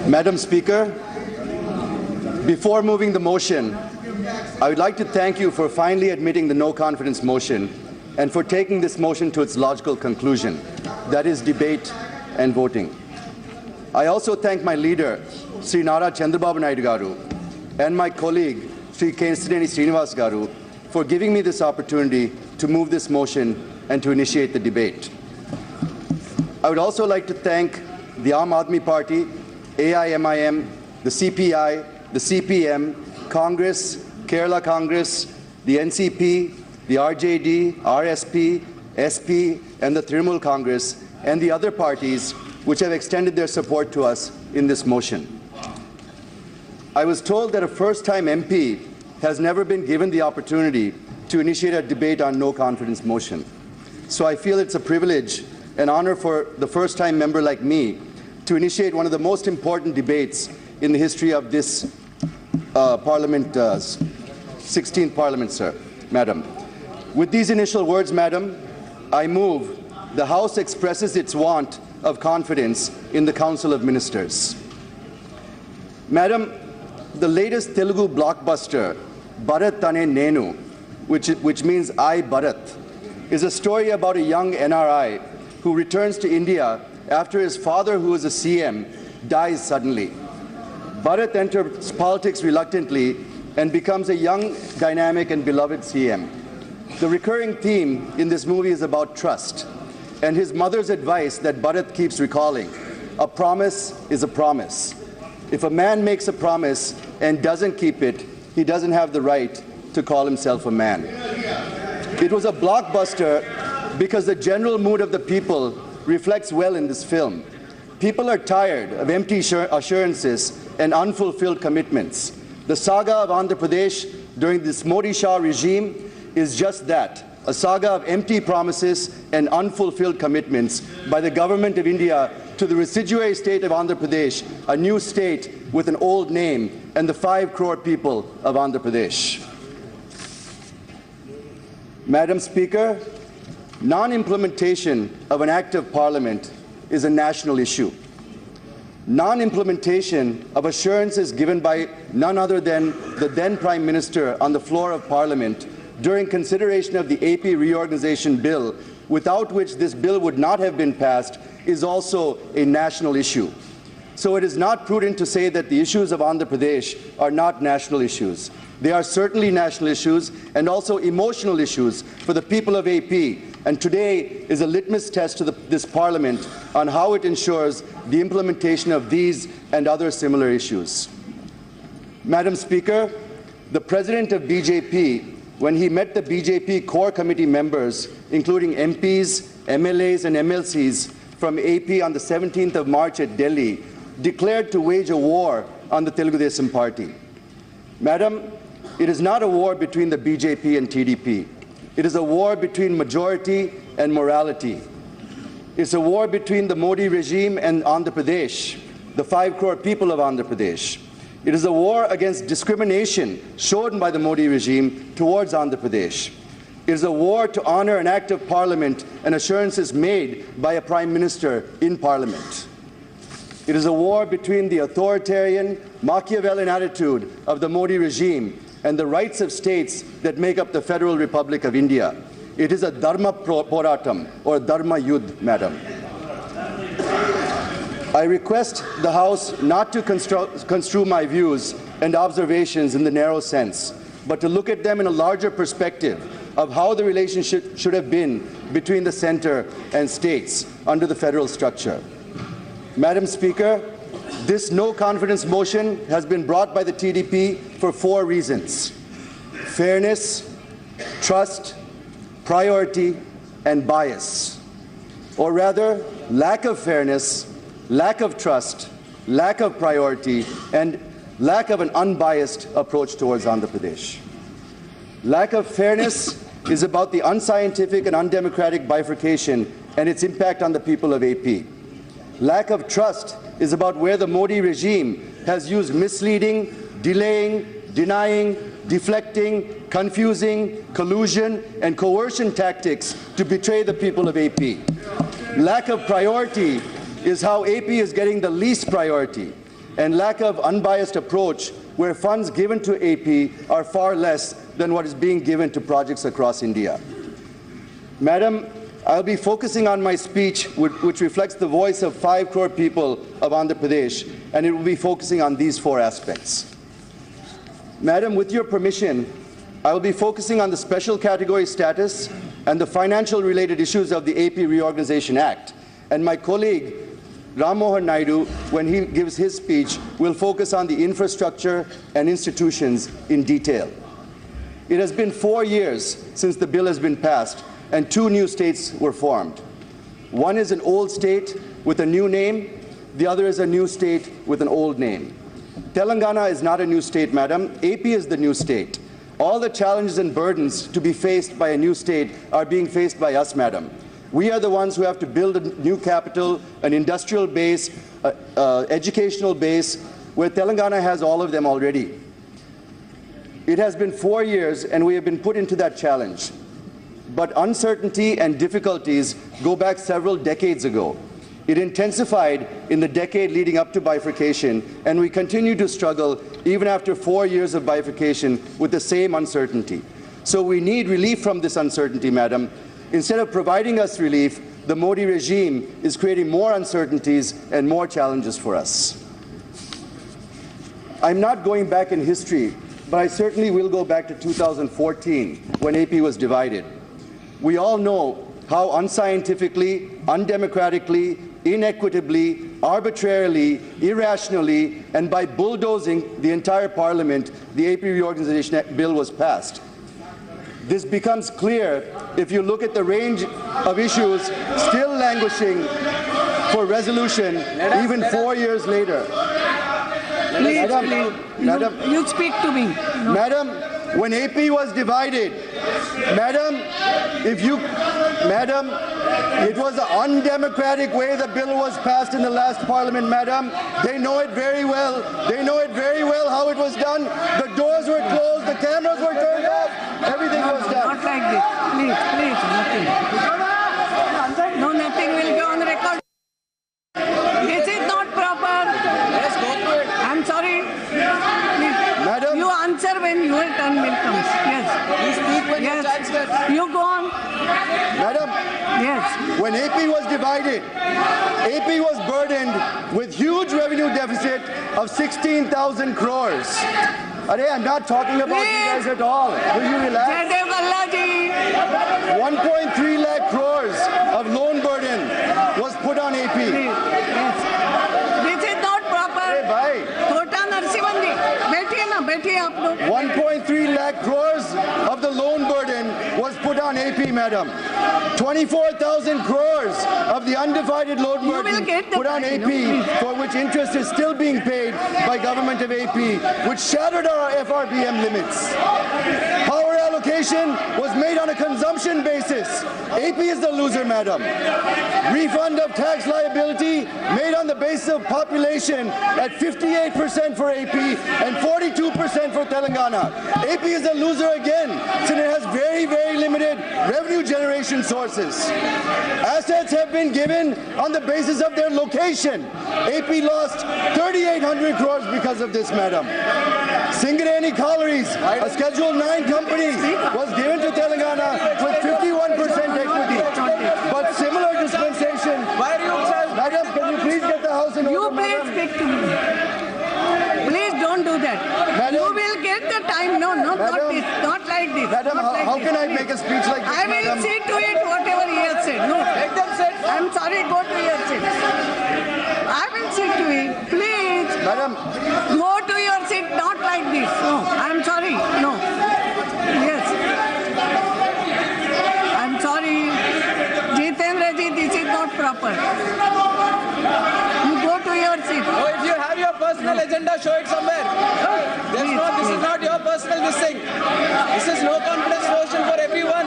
Madam Speaker, before moving the motion, I would like to thank you for finally admitting the no confidence motion and for taking this motion to its logical conclusion, that is debate and voting. I also thank my leader, Sri Nara Chandrababu Naidu Garu, and my colleague, Sri Kenistineni Srinivas Garu, for giving me this opportunity to move this motion and to initiate the debate. I would also like to thank the Aam Aadmi Party, AIMIM, the CPI, the CPM, Congress, Kerala Congress, the NCP, the RJD, RSP, SP, and the Trinamool Congress, and the other parties which have extended their support to us in this motion. I was told that a first-time MP has never been given the opportunity to initiate a debate on no confidence motion. So I feel it's a privilege and honor for the first-time member like me to initiate one of the most important debates in the history of this Parliament, 16th Parliament, sir, Madam. With these initial words, Madam, I move the House expresses its want of confidence in the Council of Ministers. Madam, the latest Telugu blockbuster, Bharat Tane Nenu, which means I Bharat, is a story about a young NRI who returns to India after his father, who is a CM, dies suddenly. Bharat enters politics reluctantly and becomes a young, dynamic, and beloved CM. The recurring theme in this movie is about trust and his mother's advice that Bharat keeps recalling. A promise is a promise. If a man makes a promise and doesn't keep it, he doesn't have the right to call himself a man. It was a blockbuster because the general mood of the people reflects well in this film. People are tired of empty assurances and unfulfilled commitments. The saga of Andhra Pradesh during this Modi Shah regime is just that, a saga of empty promises and unfulfilled commitments by the government of India to the residuary state of Andhra Pradesh, a new state with an old name, and the 5 crore people of Andhra Pradesh. Madam Speaker, non-implementation of an act of Parliament is a national issue. Non-implementation of assurances given by none other than the then Prime Minister on the floor of Parliament during consideration of the AP reorganization bill, without which this bill would not have been passed, is also a national issue. So it is not prudent to say that the issues of Andhra Pradesh are not national issues. They are certainly national issues and also emotional issues for the people of AP. And today is a litmus test to this Parliament on how it ensures the implementation of these and other similar issues. Madam Speaker, the President of BJP, when he met the BJP core committee members, including MPs, MLAs, and MLCs from AP on the 17th of March at Delhi, declared to wage a war on the Telugu Desam Party. Madam, it is not a war between the BJP and TDP. It is a war between majority and morality. It's a war between the Modi regime and Andhra Pradesh, the 5 crore people of Andhra Pradesh. It is a war against discrimination shown by the Modi regime towards Andhra Pradesh. It is a war to honor an act of Parliament and assurances made by a Prime Minister in Parliament. It is a war between the authoritarian, Machiavellian attitude of the Modi regime and the rights of states that make up the Federal Republic of India. It is a Dharma Poratam, or Dharma Yudh, Madam. I request the House not to construe my views and observations in the narrow sense, but to look at them in a larger perspective of how the relationship should have been between the center and states under the federal structure. Madam Speaker, this no confidence motion has been brought by the TDP for 4 reasons: fairness, trust, priority, and bias. Or rather, lack of fairness, lack of trust, lack of priority, and lack of an unbiased approach towards Andhra Pradesh. Lack of fairness is about the unscientific and undemocratic bifurcation and its impact on the people of AP. Lack of trust is about where the Modi regime has used misleading, delaying, denying, deflecting, confusing, collusion, and coercion tactics to betray the people of AP. Lack of priority is how AP is getting the least priority. and lack of unbiased approach where funds given to AP are far less than what is being given to projects across India. Madam, I'll be focusing on my speech, which reflects the voice of 5 crore people of Andhra Pradesh, and it will be focusing on these 4 aspects. Madam, with your permission, I will be focusing on the special category status and the financial related issues of the AP Reorganization Act. And my colleague, Ram Mohan Naidu, when he gives his speech, will focus on the infrastructure and institutions in detail. It has been 4 years since the bill has been passed, and 2 new states were formed. One is an old state with a new name, the other is a new state with an old name. Telangana is not a new state, madam. AP is the new state. All the challenges and burdens to be faced by a new state are being faced by us, madam. We are the ones who have to build a new capital, an industrial base, educational base, where Telangana has all of them already. It has been 4 years and we have been put into that challenge. But uncertainty and difficulties go back several decades ago. It intensified in the decade leading up to bifurcation, and we continue to struggle even after 4 years of bifurcation with the same uncertainty. So we need relief from this uncertainty, madam. Instead of providing us relief, the Modi regime is creating more uncertainties and more challenges for us. I'm not going back in history, but I certainly will go back to 2014 when AP was divided. We all know how unscientifically, undemocratically, inequitably, arbitrarily, irrationally, and by bulldozing the entire parliament, the AP Reorganization Bill was passed. This becomes clear if you look at the range of issues still languishing for resolution even 4 years later. Please, Madam, you speak to me. No. Madam, when AP was divided, madam, it was an undemocratic way the bill was passed in the last parliament, madam. They know it very well. They know it very well how it was done. The doors were closed, the cameras were turned off, everything was done. Not like this. Please, nothing. No, nothing will go on record. This is not proper. Yes, go through it. I'm sorry. Please. Madam, You answer when your turn will come. Yes. You speak when your Yes. chance gets. You go on. madam, Yes. when AP was divided, AP was burdened with huge revenue deficit of 16,000 crores. I'm not talking about you guys at all. Will you relax? Jayadev Galla ji. 1.3 lakh crores of loan burden was put on AP. Please. Yes. This is not proper. Hey, bhai. Kota Narsimhan ji. बैठिए आप लोग. 1.3 lakh crores of the loan burden was put on AP, madam. 24,000 crores of the undivided loan will burden get the put on money, AP, no? for which interest is still being paid by government of AP, which shattered our FRBM limits. Power allocation was made on a consumption basis. AP is the loser, madam. Refund of tax liability made on the basis of population at 58% for AP and 42% for Telangana. AP is a loser again, since it has very, very limited revenue generation sources. Assets have been given on the basis of their location. AP lost 3,800 crores because of this, madam. Singareni Collieries, a Schedule 9 company, was given to Telangana with 51% equity. But similar dispensation. Why are you Madam, can you please get the house in order? You please madam? speak to me. Please don't do that. Madam. You will get the time. No, not Madam. this. Not like this. Madam, Not like how this. can I make a speech like this, I will madam? see to it whatever he has said. No. Let them sit. I'm sorry, go to your seat. I will see to it. Please. Madam, Go to your seat, not like this. No, I'm sorry. No. Yes. I'm sorry. Jitendra ji, this is not proper. You go to your seat. Oh, if you have your personal agenda, show it somewhere. This is not your personal this thing. This is no confidence motion for everyone.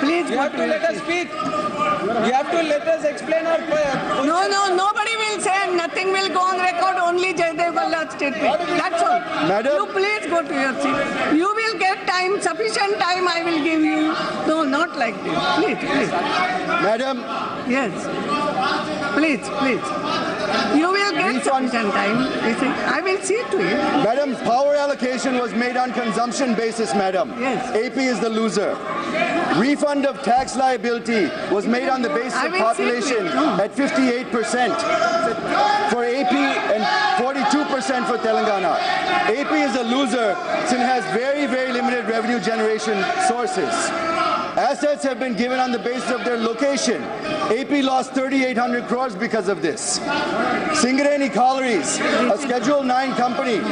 Please You go have to to your let us seat. speak. You have to let us explain our position. No, nobody will say, nothing will go on record, only Jayadev Galla's statement. That's all. Madam. You please go to your seat. You will get time, sufficient time I will give you. No, not like this. Please. madam, Yes. Please. You will get sufficient time. I will see to it. Madam, power allocation was made on consumption basis, madam. Yes. AP is the loser. Refund of tax liability was made on the basis of population at 58% for AP and 42% for Telangana. AP is a loser since it has very, very limited revenue generation sources. Assets have been given on the basis of their location. AP lost 3,800 crores because of this. Singareni Collieries, a Schedule 9 company,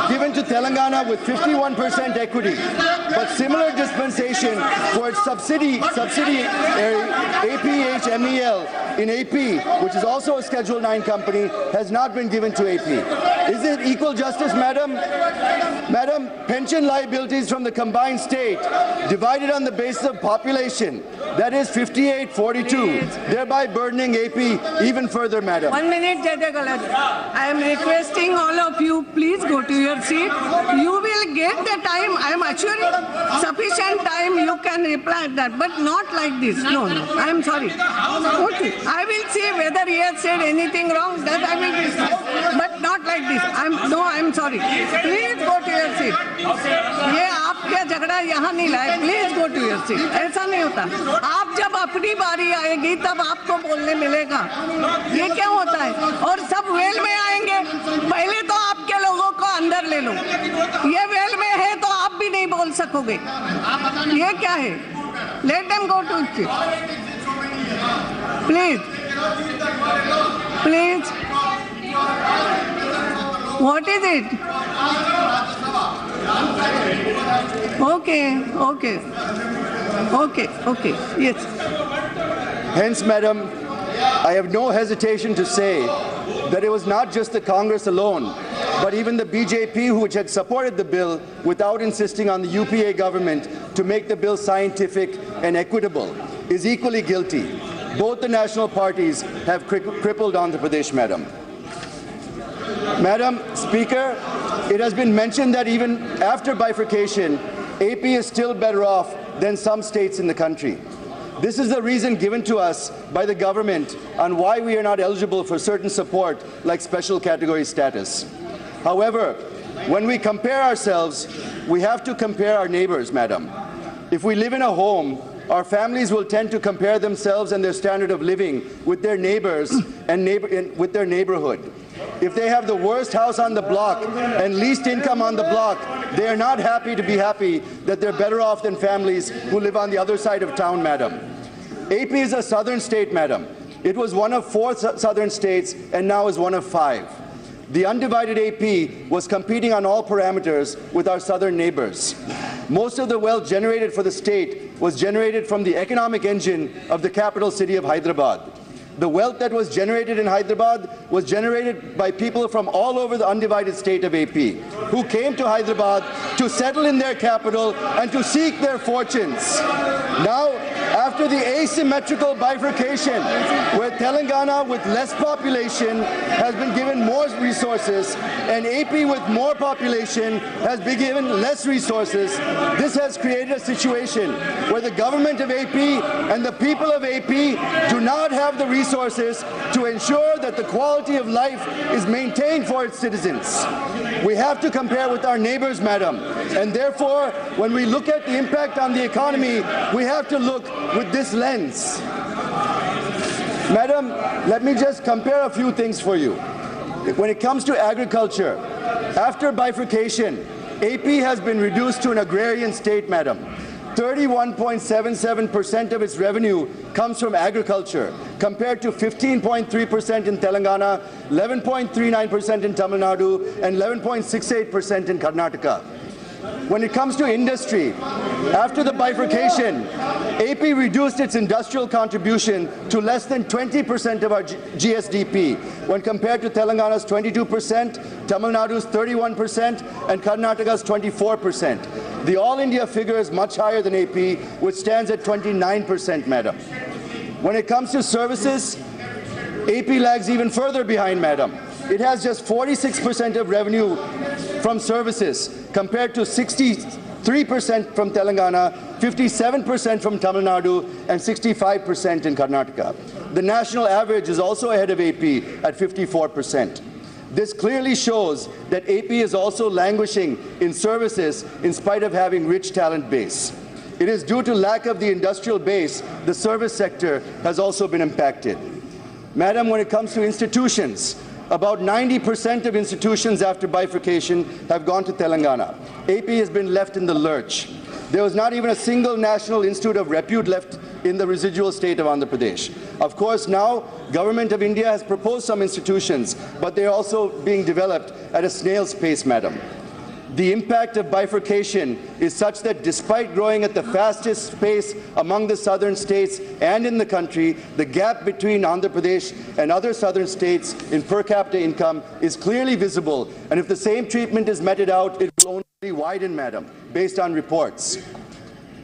given to Telangana with 51% equity. But similar dispensation for its subsidiary APHMEL in AP, which is also a Schedule 9 company, has not been given to AP. Is it equal justice, madam? Madam, pension liabilities from the combined state divided on the basis of population, that is 58-42, thereby burdening AP even further, madam. 1 minute, Jayadev Galla. I am requesting all of you, please go to your seat. You will get the time, I am assuring, sufficient time you can reply that, but not like this. No, I am sorry. Okay. I will see whether he has said anything wrong, that I will discuss, but not like this. I am sorry. Please go to your seat. ये आपका झगड़ा यहाँ नहीं लाए. Please go to your seat. ऐसा नहीं होता. आप जब अपनी बारी आएगी तब आपको बोलने मिलेगा. ये क्या होता है? और सब वेल में आएंगे. पहले तो आपके लोगों को अंदर ले लो. ये वेल में है तो आप भी नहीं बोल सकोगे. ये क्या है? Let them go to it. Please. Please. What is it? Okay. Yes. Hence, madam, I have no hesitation to say that it was not just the Congress alone, but even the BJP, which had supported the bill without insisting on the UPA government to make the bill scientific and equitable, is equally guilty. Both the national parties have crippled Andhra Pradesh, madam. Madam Speaker, it has been mentioned that even after bifurcation, AP is still better off than some states in the country. This is the reason given to us by the government on why we are not eligible for certain support like special category status. However, when we compare ourselves, we have to compare our neighbors, madam. If we live in a home, our families will tend to compare themselves and their standard of living with their neighbors and with their neighborhood. If they have the worst house on the block and least income on the block, they are not happy to be happy that they're better off than families who live on the other side of town, madam. AP is a southern state, madam. It was one of 4 southern states and now is one of 5. The undivided AP was competing on all parameters with our southern neighbors. Most of the wealth generated for the state was generated from the economic engine of the capital city of Hyderabad. The wealth that was generated in Hyderabad was generated by people from all over the undivided state of AP, who came to Hyderabad to settle in their capital and to seek their fortunes. Now, after the asymmetrical bifurcation, where Telangana with less population has been given more resources and AP with more population has been given less resources, this has created a situation where the government of AP and the people of AP do not have the resources to ensure that the quality of life is maintained for its citizens. We have to compare with our neighbors, madam, and therefore, when we look at the impact on the economy, we have to look with this lens. Madam, let me just compare a few things for you. When it comes to agriculture, after bifurcation, AP has been reduced to an agrarian state, madam. 31.77% of its revenue comes from agriculture, compared to 15.3% in Telangana, 11.39% in Tamil Nadu, and 11.68% in Karnataka. When it comes to industry, after the bifurcation, AP reduced its industrial contribution to less than 20% of our GSDP, when compared to Telangana's 22%, Tamil Nadu's 31%, and Karnataka's 24%. The All India figure is much higher than AP, which stands at 29%, madam. When it comes to services, AP lags even further behind, madam. It has just 46% of revenue from services, compared to 63% from Telangana, 57% from Tamil Nadu, and 65% in Karnataka. the national average is also ahead of AP at 54%. This clearly shows that AP is also languishing in services in spite of having rich talent base. It is due to lack of the industrial base, the service sector has also been impacted. Madam, when it comes to institutions, about 90% of institutions after bifurcation have gone to Telangana. AP has been left in the lurch. There was not even a single national institute of repute left in the residual state of Andhra Pradesh. Of course, now Government of India has proposed some institutions, but they're also being developed at a snail's pace, madam. The impact of bifurcation is such that despite growing at the fastest pace among the southern states and in the country, the gap between Andhra Pradesh and other southern states in per capita income is clearly visible. And if the same treatment is meted out, it will only widen, madam, based on reports.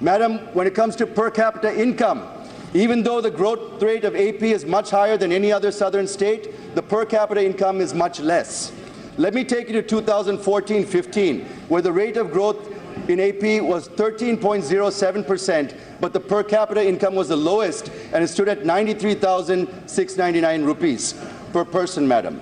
Madam, when it comes to per capita income, even though the growth rate of AP is much higher than any other southern state, the per capita income is much less. Let me take you to 2014-15, where the rate of growth in AP was 13.07%, but the per capita income was the lowest, and it stood at 93,699 rupees per person, madam.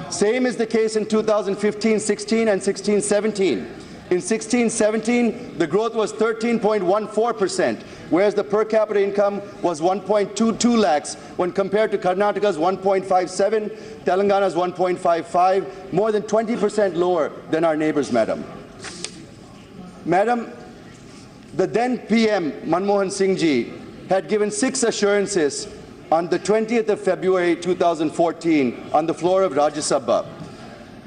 Same is the case in 2015-16 and 16-17. In 16-17, the growth was 13.14%, whereas the per capita income was 1.22 lakhs when compared to Karnataka's 1.57, Telangana's 1.55, more than 20% lower than our neighbors, madam. Madam, the then PM, Manmohan Singh Ji, had given 6 assurances on the 20th of February 2014 on the floor of Rajya Sabha.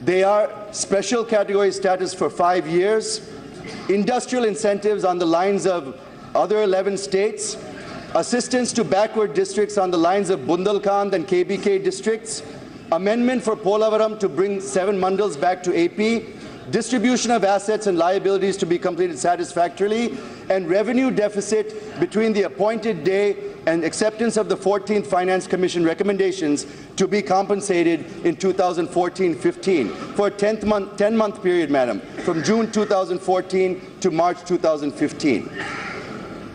They are special category status for 5 years, industrial incentives on the lines of other 11 states, assistance to backward districts on the lines of Bundelkhand and KBK districts, amendment for Polavaram to bring 7 mandals back to AP, distribution of assets and liabilities to be completed satisfactorily, and revenue deficit between the appointed day and acceptance of the 14th Finance Commission recommendations to be compensated in 2014-15 for a 10-month period, madam, from June 2014 to March 2015.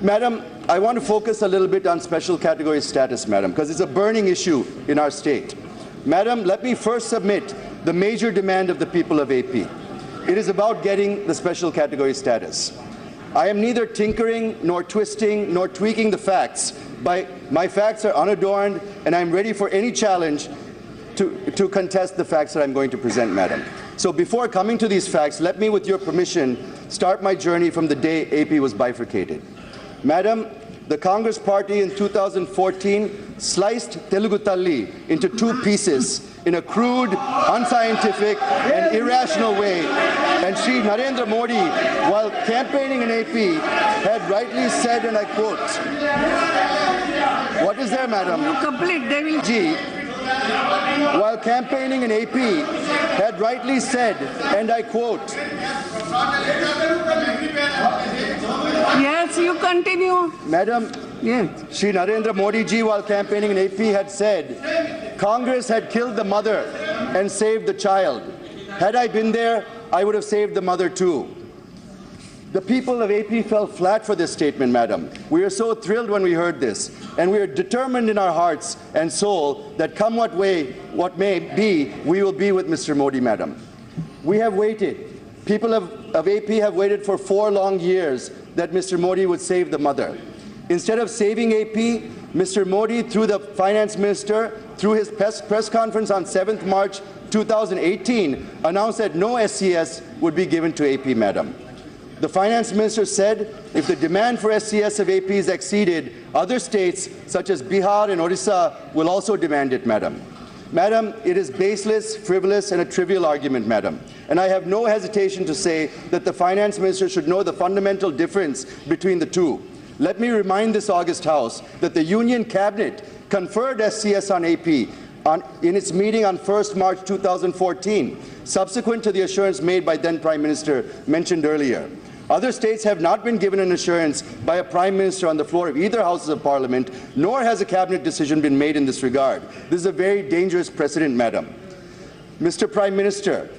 Madam, I want to focus a little bit on special category status, madam, because it's a burning issue in our state. Madam, let me first submit the major demand of the people of AP. It is about getting the special category status. I am neither tinkering nor twisting nor tweaking the facts. My facts are unadorned, and I'm ready for any challenge to contest the facts that I'm going to present, madam. So before coming to these facts, let me, with your permission, start my journey from the day AP was bifurcated. Madam, the Congress Party in 2014 sliced Telugu Talli into 2 pieces in a crude, unscientific, and irrational way. And Shri Narendra Modi, while campaigning in AP, had rightly said, and I quote, what is there, madam? You complete, they will... G, while campaigning in AP, had rightly said, and I quote, Yes, you continue. Madam, Yes. Shri Narendra Modi ji, while campaigning in AP, had said, Congress had killed the mother and saved the child. Had I been there, I would have saved the mother too. The people of AP fell flat for this statement, madam. We are so thrilled when we heard this, and we are determined in our hearts and soul that come what may be, we will be with Mr. Modi, madam. We have waited. People of AP have waited for 4 long years that Mr. Modi would save the mother. Instead of saving AP, Mr. Modi, through the finance minister, through his press conference on 7th March 2018, announced that no SCS would be given to AP, madam. The finance minister said if the demand for SCS of AP is exceeded, other states such as Bihar and Odisha will also demand it, madam. Madam, it is baseless, frivolous, and a trivial argument, madam. And I have no hesitation to say that the finance minister should know the fundamental difference between the two. Let me remind this august House that the Union Cabinet conferred SCS on AP in its meeting on 1st March 2014, subsequent to the assurance made by then Prime Minister mentioned earlier. Other states have not been given an assurance by a Prime Minister on the floor of either Houses of Parliament, nor has a Cabinet decision been made in this regard. This is a very dangerous precedent, madam. Mr. Prime Minister,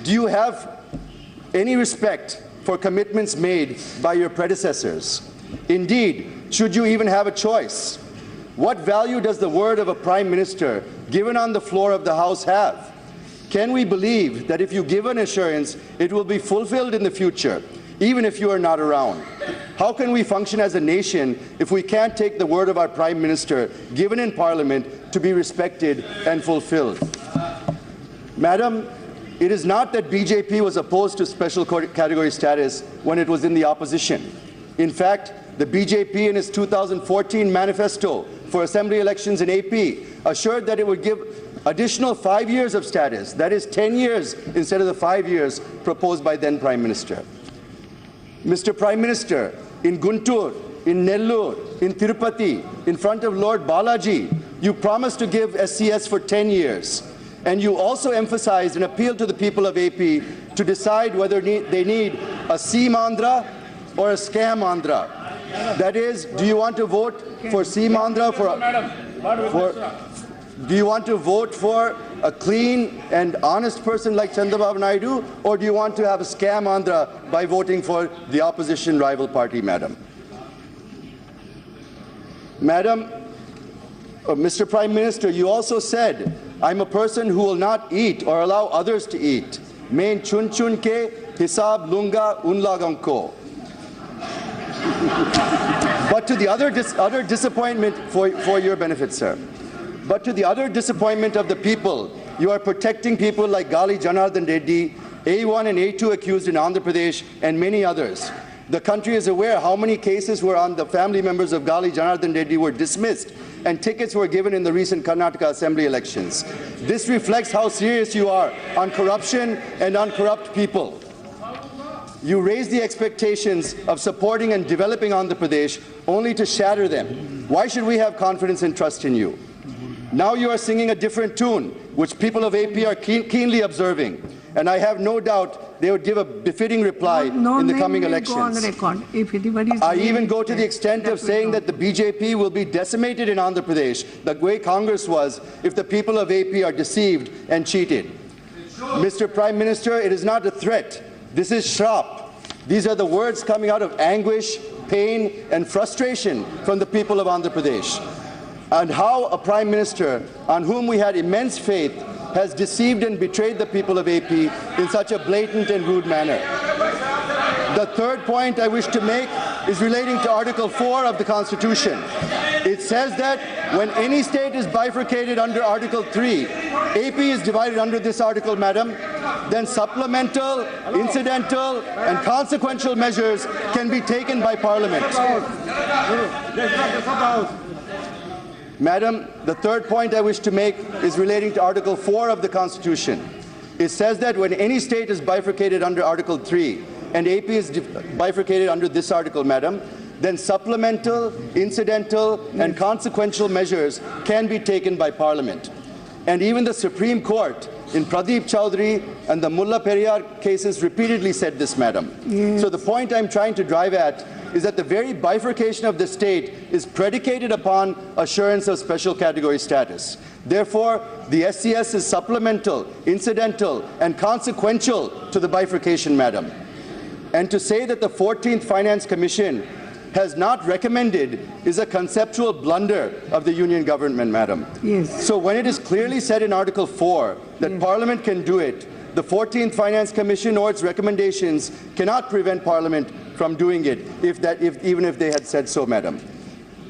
do you have any respect for commitments made by your predecessors? Indeed, should you even have a choice? What value does the word of a Prime Minister given on the floor of the House have? Can we believe that if you give an assurance, it will be fulfilled in the future, even if you are not around? How can we function as a nation if we can't take the word of our Prime Minister given in Parliament to be respected and fulfilled? Madam, it is not that BJP was opposed to special category status when it was in the opposition. In fact, the BJP in its 2014 manifesto for assembly elections in AP assured that it would give additional 5 years of status, that is 10 years instead of the 5 years proposed by then Prime Minister. Mr. Prime Minister, in Guntur, in Nellore, in Tirupati, in front of Lord Balaji, you promised to give SCS for 10 years. And you also emphasized an appeal to the people of AP to decide whether they need a Seam Andhra or a Scam Andhra. That is, do you want to vote for Seam Andhra do you want to vote for a clean and honest person like Chandrababu Naidu, or do you want to have a Scam Andhra by voting for the opposition rival party, madam? Madam, Mr. Prime Minister, you also said, I'm a person who will not eat or allow others to eat. Main chun chun ke hisab lunga un lagamko. But to the other disappointment for your benefit, sir. But to the other disappointment of the people, you are protecting people like Gali Janardhan Reddy, A1 and A2 accused in Andhra Pradesh, and many others. The country is aware how many cases were on the family members of Gali Janardhan Reddy were dismissed, and tickets were given in the recent Karnataka Assembly elections. This reflects how serious you are on corruption and on corrupt people. You raise the expectations of supporting and developing Andhra Pradesh only to shatter them. Why should we have confidence and trust in you? Now you are singing a different tune, which people of AP are keenly observing. And I have no doubt they would give a befitting reply in the coming elections. Go on record. If I even go to the extent of saying that the BJP will be decimated in Andhra Pradesh, the way Congress was, if the people of AP are deceived and cheated. Mr. Prime Minister, it is not a threat. This is shrap. These are the words coming out of anguish, pain, and frustration from the people of Andhra Pradesh. And how a Prime Minister on whom we had immense faith has deceived and betrayed the people of AP in such a blatant and rude manner. The third point I wish to make is relating to Article 4 of the Constitution. It says that when any state is bifurcated under Article 3, AP is divided under this article, madam, then supplemental, incidental, and consequential measures can be taken by Parliament. Madam, the third point I wish to make is relating to Article 4 of the Constitution. It says that when any state is bifurcated under Article 3 and AP is bifurcated under this article, madam, then supplemental, incidental, and consequential measures can be taken by Parliament. And even the Supreme Court in Pradeep Chowdhury and the Mulla Periyar cases repeatedly said this, madam. Yes. So the point I'm trying to drive at is that the very bifurcation of the state is predicated upon assurance of special category status. Therefore, the SCS is supplemental, incidental, and consequential to the bifurcation, madam. And to say that the 14th Finance Commission has not recommended is a conceptual blunder of the union government, madam. Yes. So when it is clearly said in Article 4 that Parliament can do it, the 14th Finance Commission or its recommendations cannot prevent Parliament from doing it, even if they had said so, madam.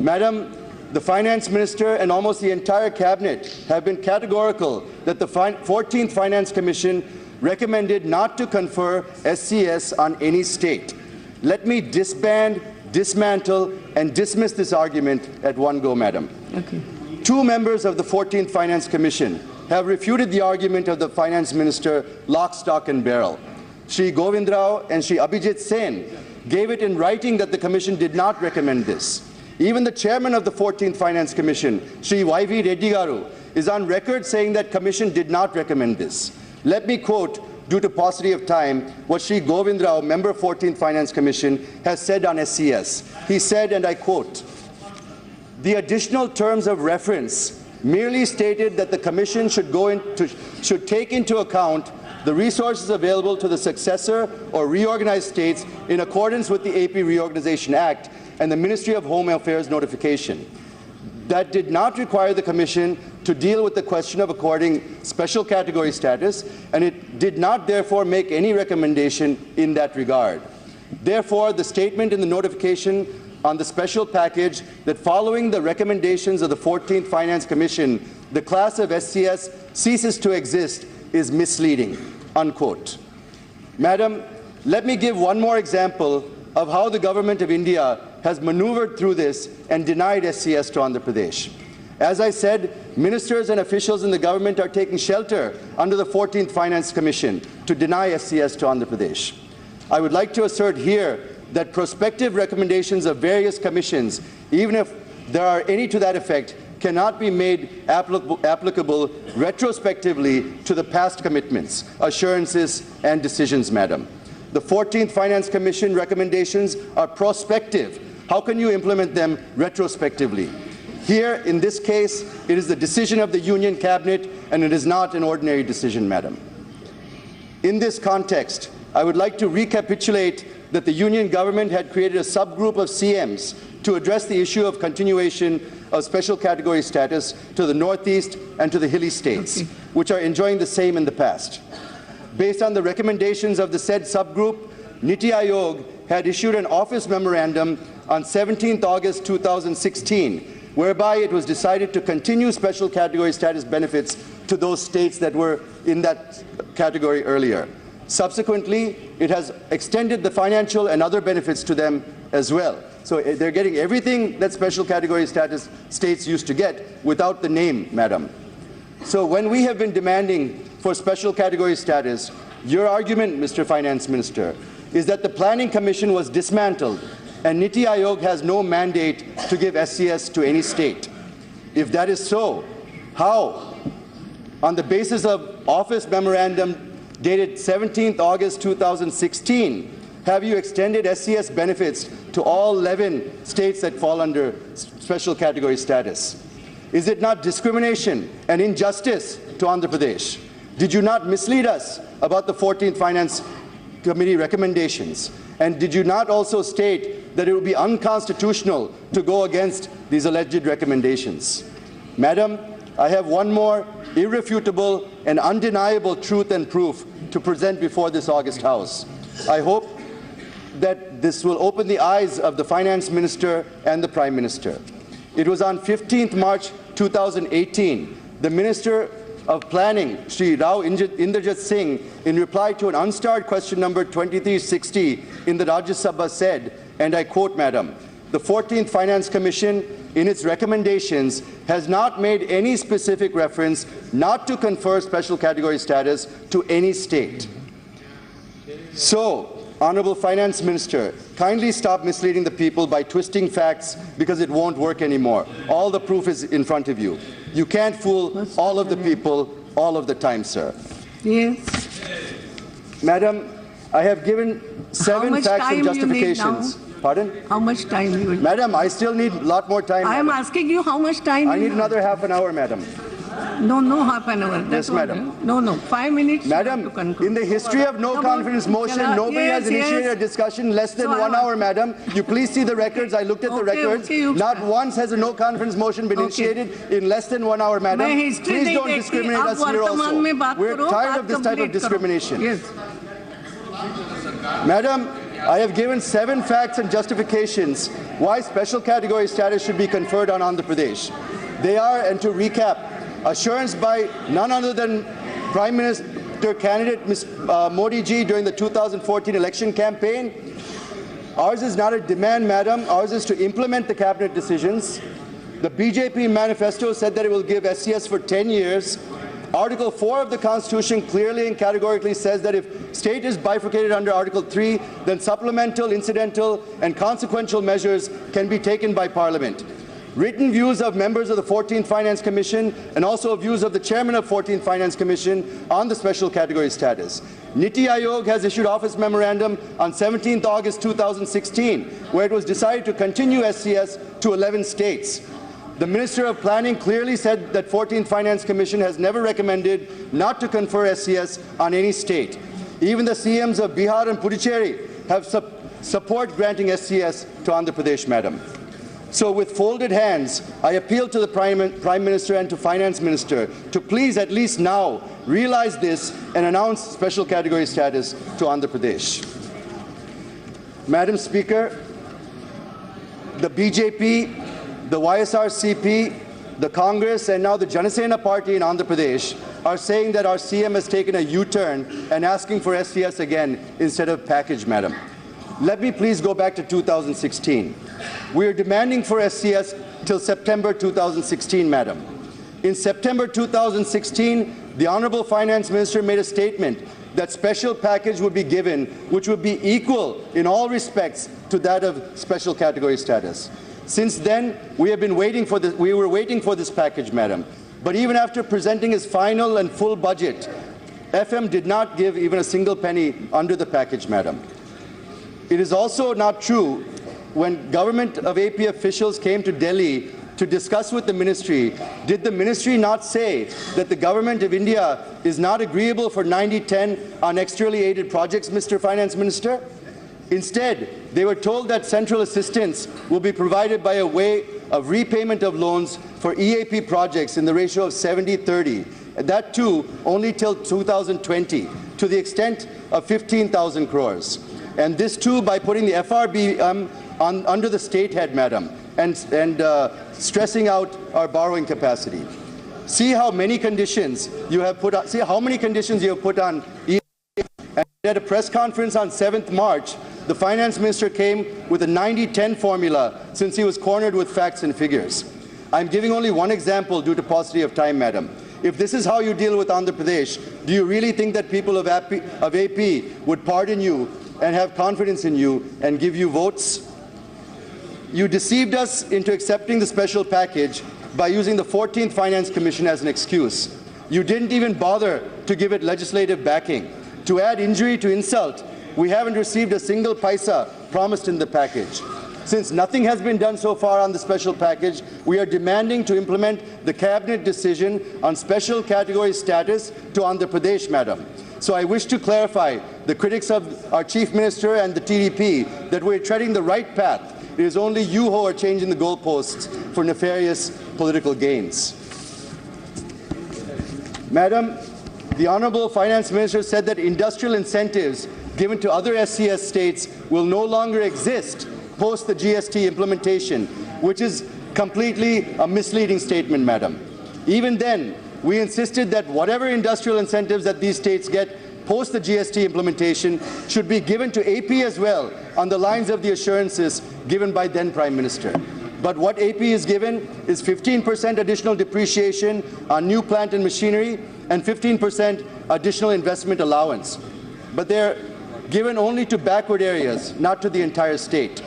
Madam, the Finance Minister and almost the entire Cabinet have been categorical that the 14th Finance Commission recommended not to confer SCS on any state. Let me disband, dismantle, and dismiss this argument at one go, madam. Okay. Two members of the 14th Finance Commission have refuted the argument of the Finance Minister lock, stock, and barrel. Shri Govind Rao and Shri Abhijit Sen gave it in writing that the Commission did not recommend this. Even the chairman of the 14th Finance Commission, Shri Y.V. Reddy Garu, is on record saying that Commission did not recommend this. Let me quote, due to paucity of time, what Shri Govind Rao, member 14th Finance Commission, has said on SCS. He said, and I quote, "The additional terms of reference merely stated that the Commission should take into account the resources available to the successor or reorganized states in accordance with the AP Reorganization Act and the Ministry of Home Affairs notification. that did not require the Commission to deal with the question of according special category status, and it did not therefore make any recommendation in that regard. Therefore, the statement in the notification on the special package that following the recommendations of the 14th Finance Commission, the class of SCS ceases to exist is misleading, unquote. Madam, let me give one more example of how the government of India has maneuvered through this and denied SCS to Andhra Pradesh. As I said, ministers and officials in the government are taking shelter under the 14th Finance Commission to deny SCS to Andhra Pradesh. I would like to assert here that prospective recommendations of various commissions, even if there are any to that effect, cannot be made applicable retrospectively to the past commitments, assurances, and decisions, Madam. The 14th Finance Commission recommendations are prospective. How can you implement them retrospectively? Here, in this case, it is the decision of the Union Cabinet, and it is not an ordinary decision, Madam. In this context, I would like to recapitulate that the Union government had created a subgroup of CMs to address the issue of continuation of special category status to the Northeast and to the hilly states, which are enjoying the same in the past. Based on the recommendations of the said subgroup, Niti Aayog had issued an office memorandum on 17th August 2016, whereby it was decided to continue special category status benefits to those states that were in that category earlier. Subsequently, it has extended the financial and other benefits to them as well. So they're getting everything that special category status states used to get without the name, Madam. So when we have been demanding for special category status, your argument, Mr. Finance Minister, is that the Planning Commission was dismantled and Niti Aayog has no mandate to give SCS to any state. If that is so, how, on the basis of office memorandum dated 17th August 2016, have you extended SCS benefits to all 11 states that fall under special category status? Is it not discrimination and injustice to Andhra Pradesh? Did you not mislead us about the 14th Finance Committee recommendations? And did you not also state that it would be unconstitutional to go against these alleged recommendations? Madam, I have one more irrefutable and undeniable truth and proof to present before this August House. I hope that this will open the eyes of the Finance Minister and the Prime Minister. It was on 15th March 2018, the Minister of Planning, Shri Rao Inderjit Singh, in reply to an unstarred question number 2360 in the Rajya Sabha said, and I quote, Madam, the 14th Finance Commission, in its recommendations, has not made any specific reference not to confer special category status to any state. So, Honorable Finance Minister, kindly stop misleading the people by twisting facts because it won't work anymore. All the proof is in front of you. You can't fool all of the people all of the time, sir. Yes. Madam, I have given 7 facts and justifications. Pardon? How much time you will? Madam, I still need a lot more time. I am asking you how much time. I need another half an hour, Madam. No, half an hour. Yes, Madam. No, 5 minutes. Madam, in the history of no confidence motion, nobody has initiated a discussion less than 1 hour, Madam. You please see the records. I looked at the records. Not once has a no confidence motion been initiated in less than 1 hour, Madam. Please don't discriminate us here also. We're tired of this type of discrimination. Yes. Madam, I have given 7 facts and justifications why special category status should be conferred on Andhra Pradesh. They are, and to recap, assurance by none other than Prime Minister candidate Ms. Modi ji during the 2014 election campaign. Ours is not a demand, Madam. Ours is to implement the cabinet decisions. The BJP manifesto said that it will give SCS for 10 years. Article 4 of the Constitution clearly and categorically says that if state is bifurcated under Article 3, then supplemental, incidental, and consequential measures can be taken by Parliament. Written views of members of the 14th Finance Commission and also views of the chairman of 14th Finance Commission on the special category status. Niti Aayog has issued office memorandum on 17th August 2016, where it was decided to continue SCS to 11 states. The Minister of Planning clearly said that 14th Finance Commission has never recommended not to confer SCS on any state. Even the CMs of Bihar and Puducherry have support granting SCS to Andhra Pradesh, Madam. So with folded hands, I appeal to the Prime Minister and to Finance Minister to please at least now realize this and announce special category status to Andhra Pradesh. Madam Speaker, the BJP, the YSRCP, the Congress and now the Janasena party in Andhra Pradesh are saying that our CM has taken a U-turn and asking for SCS again instead of package, madam. Let me please go back to 2016. We are demanding for SCS till September 2016, madam. In September 2016, the Honorable Finance Minister made a statement that special package would be given, which would be equal in all respects to that of special category status. Since then, we have been waiting for this. We were waiting for this package, madam. But even after presenting his final and full budget, FM did not give even a single penny under the package, madam. It is also not true when government of AP officials came to Delhi to discuss with the ministry, did the ministry not say that the government of India is not agreeable for 90-10 on externally aided projects, Mr. Finance Minister? Instead, they were told that central assistance will be provided by a way of repayment of loans for EAP projects in the ratio of 70-30, and that too only till 2020, to the extent of 15,000 crores. And this too by putting the FRB under the state head, madam, and stressing out our borrowing capacity. See how many conditions you have put on. See how many conditions you have put on. And at a press conference on 7th March, the Finance Minister came with a 90-10 formula since he was cornered with facts and figures. I'm giving only one example due to paucity of time, madam. If this is how you deal with Andhra Pradesh, do you really think that people of AP would pardon you and have confidence in you and give you votes? You deceived us into accepting the special package by using the 14th Finance Commission as an excuse. You didn't even bother to give it legislative backing. To add injury to insult, we haven't received a single paisa promised in the package. Since nothing has been done so far on the special package, we are demanding to implement the cabinet decision on special category status to Andhra Pradesh, madam. So I wish to clarify the critics of our Chief Minister and the TDP that we're treading the right path. It is only you who are changing the goalposts for nefarious political gains. Madam, the Honourable Finance Minister said that industrial incentives given to other SCS states will no longer exist post the GST implementation, which is completely a misleading statement, madam. Even then, we insisted that whatever industrial incentives that these states get post the GST implementation should be given to AP as well on the lines of the assurances given by then Prime Minister. But what AP is given is 15% additional depreciation on new plant and machinery and 15% additional investment allowance. But they're given only to backward areas, not to the entire state.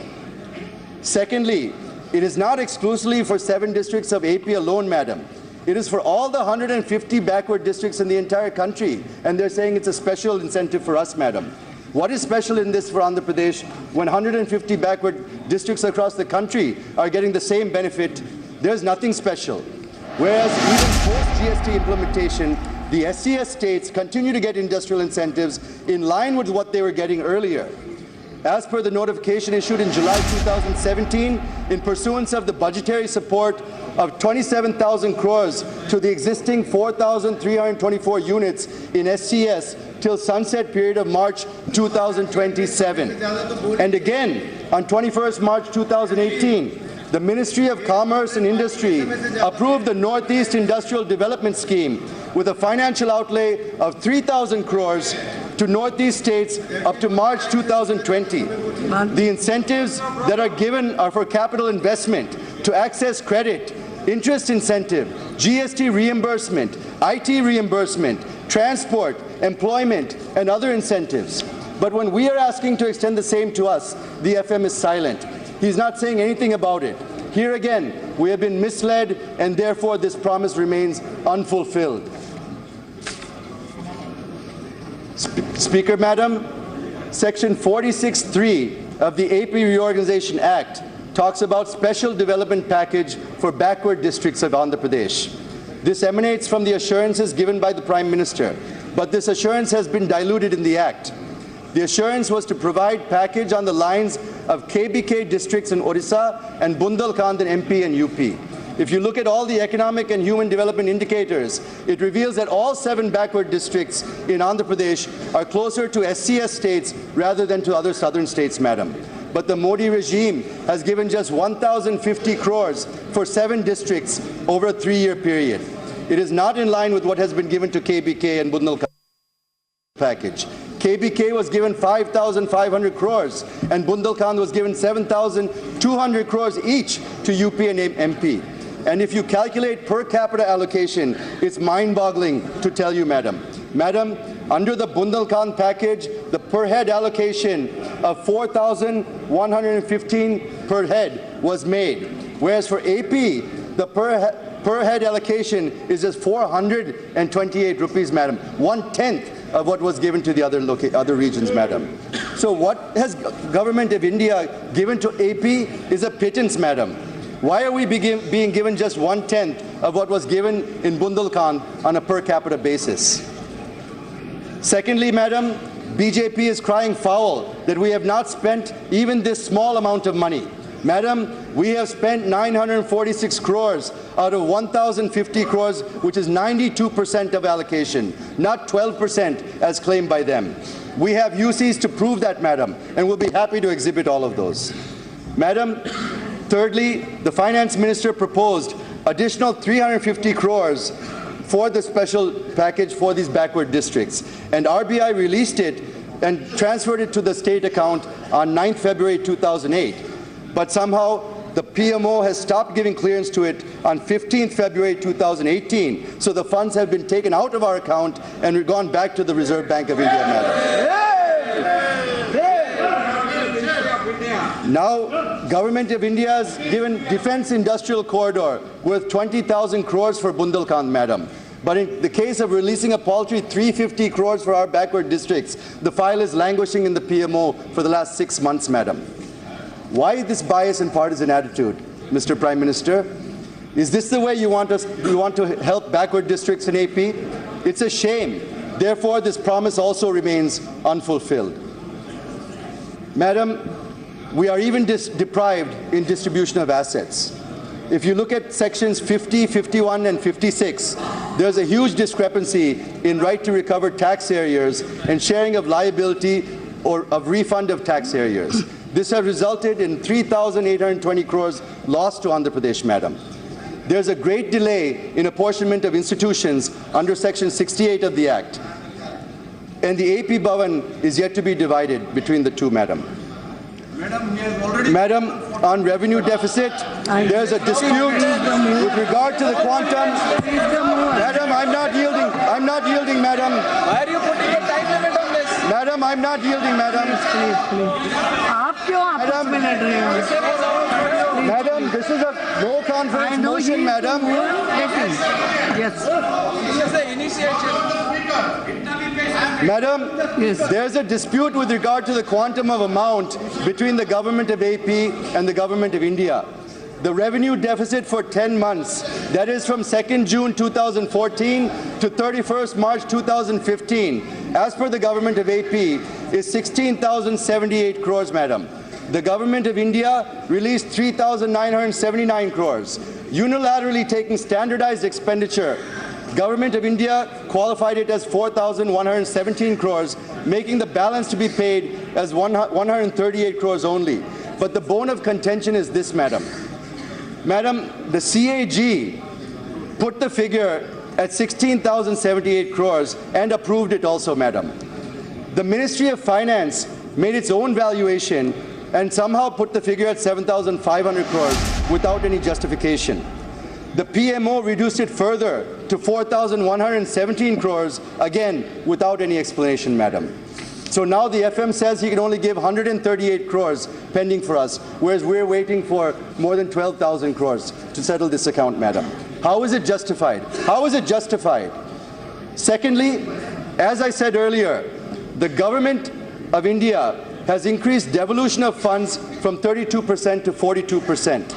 Secondly, it is not exclusively for 7 districts of AP alone, madam. It is for all the 150 backward districts in the entire country, and they're saying it's a special incentive for us, madam. What is special in this for Andhra Pradesh when 150 backward districts across the country are getting the same benefit? There's nothing special. Whereas even post-GST implementation, the SCS states continue to get industrial incentives in line with what they were getting earlier. As per the notification issued in July 2017, in pursuance of the budgetary support of 27,000 crores to the existing 4,324 units in SCS till sunset period of March 2027. And again, on 21st March 2018, the Ministry of Commerce and Industry approved the Northeast Industrial Development Scheme with a financial outlay of 3,000 crores to Northeast states up to March 2020. The incentives that are given are for capital investment, to access credit, interest incentive, GST reimbursement, IT reimbursement, transport, employment, and other incentives. But when we are asking to extend the same to us, the FM is silent. He's not saying anything about it. Here again, we have been misled, and therefore this promise remains unfulfilled. Speaker, Madam, Section 46(3) of the AP Reorganization Act talks about special development package for backward districts of Andhra Pradesh. This emanates from the assurances given by the Prime Minister, but this assurance has been diluted in the Act. The assurance was to provide package on the lines of KBK districts in Odisha and Bundelkhand in MP and UP. If you look at all the economic and human development indicators, it reveals that all 7 backward districts in Andhra Pradesh are closer to SCS states rather than to other southern states, madam. But the Modi regime has given just 1,050 crores for 7 districts over a 3-year period. It is not in line with what has been given to KBK and Bundelkhand package. KBK was given 5,500 crores and Bundelkhand was given 7,200 crores each to UP and MP. And if you calculate per capita allocation, it's mind-boggling to tell you, madam. Madam, under the Bundelkhand package, the per head allocation of 4,115 per head was made, whereas for AP, the per head allocation is just 428 rupees, madam, 1/10 of what was given to the other regions, madam. So what has government of India given to AP is a pittance, madam. Why are we being given just 1/10 of what was given in Bundelkhand on a per capita basis? Secondly, madam, BJP is crying foul that we have not spent even this small amount of money. Madam, we have spent 946 crores out of 1,050 crores, which is 92% of allocation, not 12% as claimed by them. We have UCs to prove that, madam, and we'll be happy to exhibit all of those. Madam, thirdly, the finance minister proposed additional 350 crores for the special package for these backward districts, and RBI released it and transferred it to the state account on 9th February 2008. But somehow the PMO has stopped giving clearance to it on 15th February 2018. So the funds have been taken out of our account and we've gone back to the Reserve Bank of India, madam. Now, Government of India has given Defence Industrial Corridor worth 20,000 crores for Bundelkhand, madam. But in the case of releasing a paltry 350 crores for our backward districts, the file is languishing in the PMO for the last 6 months, madam. Why this bias and partisan attitude, Mr. Prime Minister? Is this the way you want to help backward districts in AP? It's a shame. Therefore, this promise also remains unfulfilled. Madam, we are even deprived in distribution of assets. If you look at sections 50, 51, and 56, there's a huge discrepancy in right to recover tax arrears and sharing of liability or of refund of tax arrears. This has resulted in 3,820 crores lost to Andhra Pradesh, madam. There's a great delay in apportionment of institutions under Section 68 of the Act, and the AP Bhavan is yet to be divided between the two, madam. Madam, on revenue deficit, there's a dispute with regard to the quantum. Madam, I'm not yielding. I'm not yielding, madam. Why are you putting a time limit on this? Madam, I'm not yielding, madam. Madam, this is a no conference motion, madam. Yes. This is the initiation. Madam, yes. There's a dispute with regard to the quantum of amount between the government of AP and the government of India. The revenue deficit for 10 months, that is from 2nd June 2014 to 31st March 2015, as per the government of AP, is 16,078 crores, madam. The government of India released 3,979 crores. Unilaterally taking standardized expenditure, Government of India qualified it as 4,117 crores, making the balance to be paid as 138 crores only. But the bone of contention is this, madam. Madam, the CAG put the figure at 16,078 crores and approved it also, madam. The Ministry of Finance made its own valuation and somehow put the figure at 7,500 crores without any justification. The PMO reduced it further to 4,117 crores, again, without any explanation, madam. So now the FM says he can only give 138 crores pending for us, whereas we're waiting for more than 12,000 crores to settle this account, madam. How is it justified? How is it justified? Secondly, as I said earlier, the government of India has increased devolution of funds from 32% to 42%.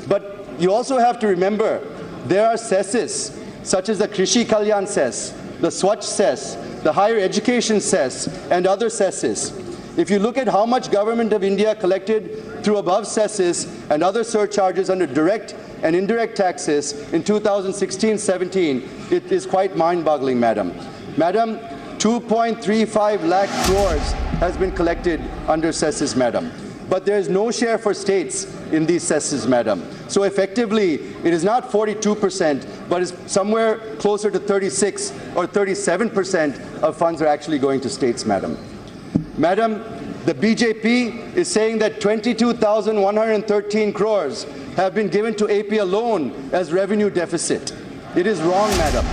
But you also have to remember, there are cesses, such as the Krishi Kalyan cess, the Swachh cess, the higher education cess, and other cesses. If you look at how much Government of India collected through above cesses and other surcharges under direct and indirect taxes in 2016-17, it is quite mind-boggling, Madam. Madam, 2.35 lakh crores has been collected under cesses, Madam. But there is no share for states in these cesses, Madam. So effectively, it is not 42%, but is somewhere closer to 36 or 37% of funds are actually going to states, Madam. Madam, the BJP is saying that 22,113 crores have been given to AP alone as revenue deficit. It is wrong, Madam.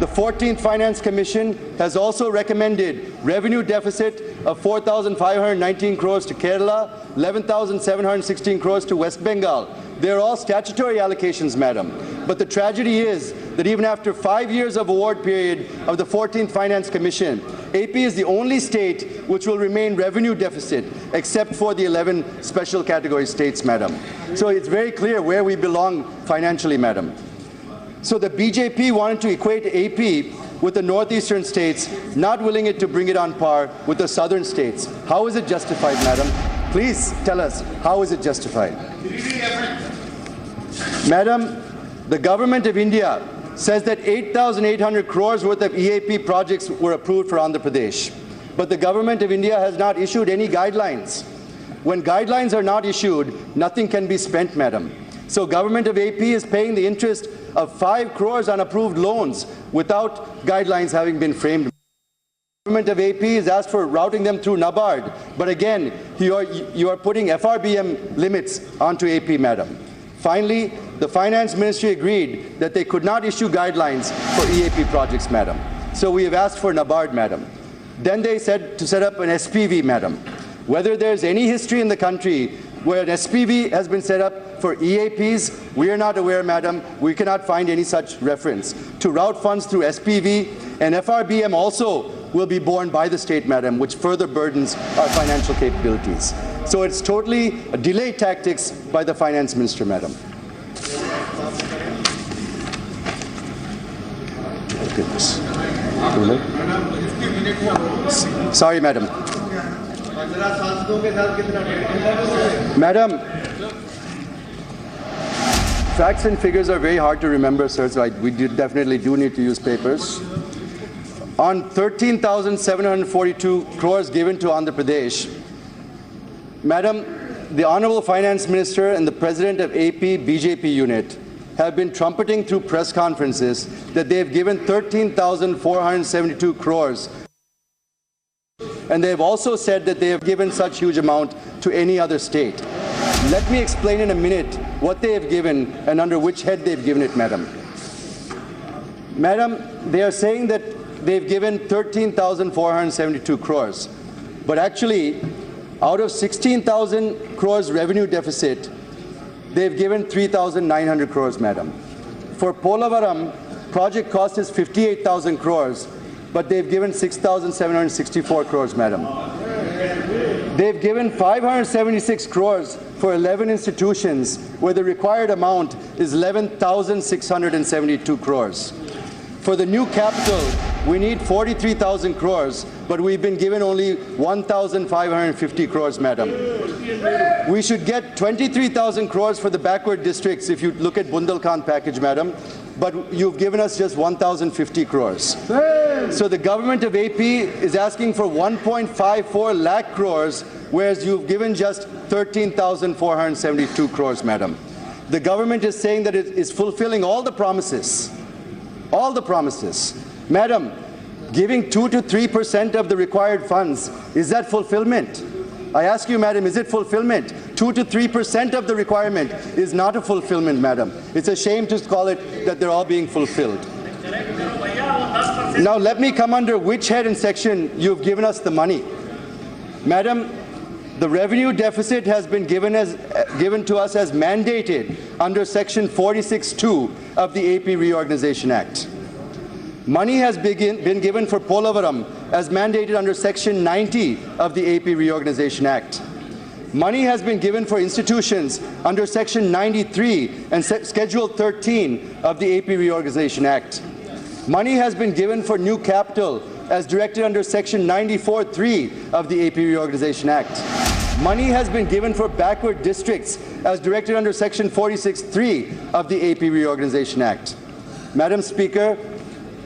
The 14th Finance Commission has also recommended revenue deficit of 4,519 crores to Kerala, 11,716 crores to West Bengal. They're all statutory allocations, Madam. But the tragedy is that even after 5 years of award period of the 14th Finance Commission, AP is the only state which will remain revenue deficit, except for the 11 special category states, Madam. So it's very clear where we belong financially, Madam. So the BJP wanted to equate AP with the northeastern states, not willing it to bring it on par with the southern states. How is it justified, Madam? Please tell us, how is it justified? Madam, the Government of India says that 8,800 crores worth of EAP projects were approved for Andhra Pradesh. But the Government of India has not issued any guidelines. When guidelines are not issued, nothing can be spent, Madam. So Government of AP is paying the interest of 5 crores on approved loans without guidelines having been framed. Government of AP has asked for routing them through NABARD, but again, you are putting FRBM limits onto AP, Madam. Finally, the Finance Ministry agreed that they could not issue guidelines for EAP projects, Madam. So we have asked for NABARD, Madam. Then they said to set up an SPV, Madam. Whether there's any history in the country where an SPV has been set up for EAPs, we are not aware, Madam. We cannot find any such reference. To route funds through SPV, and FRBM also will be borne by the state, Madam, which further burdens our financial capabilities. So it's totally a delay tactics by the Finance Minister, Madam. Oh, goodness. Sorry, Madam. Madam, facts and figures are very hard to remember, sir, so we definitely do need to use papers. On 13,742 crores given to Andhra Pradesh, Madam, the Honorable Finance Minister and the President of AP BJP unit have been trumpeting through press conferences that they have given 13,472 crores. And they have also said that they have given such huge amount to any other state. Let me explain in a minute what they have given and under which head they have given it, Madam. Madam, they are saying that they've given 13,472 crores. But actually, out of 16,000 crores revenue deficit, they've given 3,900 crores, Madam. For Polavaram, project cost is 58,000 crores, but they've given 6,764 crores, Madam. They've given 576 crores for 11 institutions, where the required amount is 11,672 crores. For the new capital, we need 43,000 crores, but we've been given only 1,550 crores, Madam. We should get 23,000 crores for the backward districts if you look at Bundelkhand package, Madam, but you've given us just 1,050 crores. So the government of AP is asking for 1.54 lakh crores, whereas you've given just 13,472 crores, Madam. The government is saying that it is fulfilling all the promises. All the promises. Madam, giving 2 to 3% of the required funds, is that fulfillment? I ask you, Madam, is it fulfillment? 2 to 3% of the requirement is not a fulfillment, Madam. It's a shame to call it that they're all being fulfilled. Now let me come under which head and section you've given us the money. Madam, the revenue deficit has been given to us as mandated under Section 46(2) of the AP Reorganization Act. Money has been given for Polavaram as mandated under Section 90 of the AP Reorganization Act. Money has been given for institutions under Section 93 and Schedule 13 of the AP Reorganization Act. Money has been given for new capital as directed under Section 94(3) of the AP Reorganization Act. Money has been given for backward districts as directed under Section 46(3) of the AP Reorganization Act. Madam Speaker,